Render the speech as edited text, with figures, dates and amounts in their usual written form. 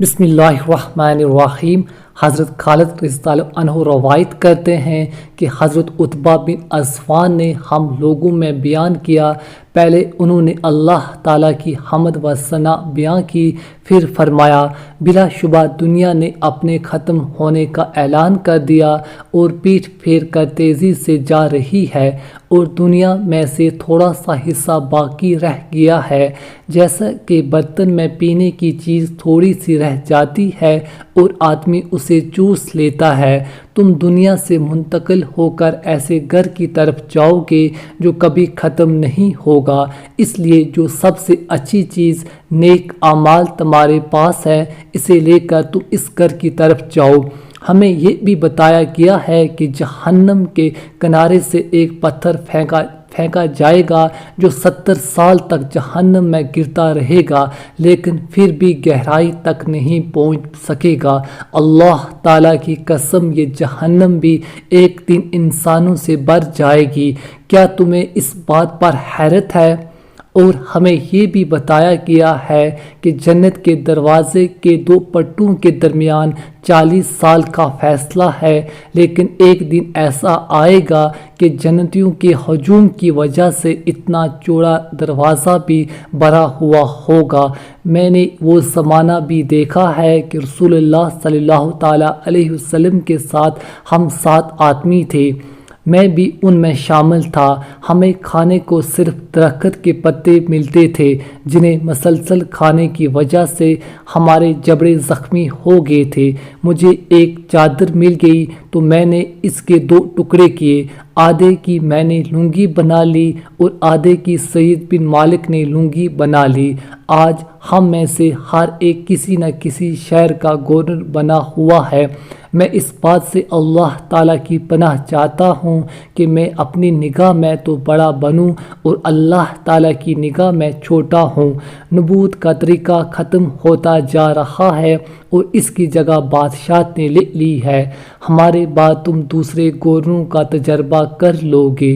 بسم اللہ الرحمن الرحیم۔ حضرت خالد رضی اللہ عنہ روایت کرتے ہیں کہ حضرت عتبہ بن عفان نے ہم لوگوں میں بیان کیا، پہلے انہوں نے اللہ تعالیٰ کی حمد و ثنا بیان کی، پھر فرمایا بلا شبہ دنیا نے اپنے ختم ہونے کا اعلان کر دیا اور پیٹھ پھیر کر تیزی سے جا رہی ہے، اور دنیا میں سے تھوڑا سا حصہ باقی رہ گیا ہے، جیسا کہ برتن میں پینے کی چیز تھوڑی سی رہ جاتی ہے اور آدمی اسے چوس لیتا ہے۔ تم دنیا سے منتقل ہو کر ایسے گھر کی طرف جاؤ گے جو کبھی ختم نہیں ہوگا، اس لیے جو سب سے اچھی چیز نیک اعمال تمہارے پاس ہے اسے لے کر تم اس گھر کی طرف جاؤ۔ ہمیں یہ بھی بتایا گیا ہے کہ جہنم کے کنارے سے ایک پتھر پھینکا جائے گا جو 70 سال تک جہنم میں گرتا رہے گا، لیکن پھر بھی گہرائی تک نہیں پہنچ سکے گا۔ اللہ تعالیٰ کی قسم، یہ جہنم بھی ایک دن انسانوں سے بھر جائے گی۔ کیا تمہیں اس بات پر حیرت ہے؟ اور ہمیں یہ بھی بتایا گیا ہے کہ جنت کے دروازے کے 2 پٹوں کے درمیان 40 سال کا فاصلہ ہے، لیکن ایک دن ایسا آئے گا کہ جنتیوں کے ہجوم کی وجہ سے اتنا چوڑا دروازہ بھی بھرا ہوا ہوگا۔ میں نے وہ زمانہ بھی دیکھا ہے کہ رسول اللہ صلی اللہ تعالیٰ علیہ وسلم کے ساتھ ہم 7 آدمی تھے، میں بھی ان میں شامل تھا۔ ہمیں کھانے کو صرف درخت کے پتے ملتے تھے، جنہیں مسلسل کھانے کی وجہ سے ہمارے جبڑے زخمی ہو گئے تھے۔ مجھے ایک چادر مل گئی تو میں نے اس کے 2 ٹکڑے کیے، آدھے کی میں نے لنگی بنا لی اور آدھے کی سعید بن مالک نے لنگی بنا لی۔ آج ہم میں سے ہر ایک کسی نہ کسی شہر کا گورنر بنا ہوا ہے۔ میں اس بات سے اللہ تعالیٰ کی پناہ چاہتا ہوں کہ میں اپنی نگاہ میں تو بڑا بنوں اور اللہ تعالیٰ کی نگاہ میں چھوٹا ہوں۔ نبوت کا طریقہ ختم ہوتا جا رہا ہے اور اس کی جگہ بادشاہت نے لے لی ہے۔ ہمارے بعد تم دوسرے گورنروں کا تجربہ کر لو گے۔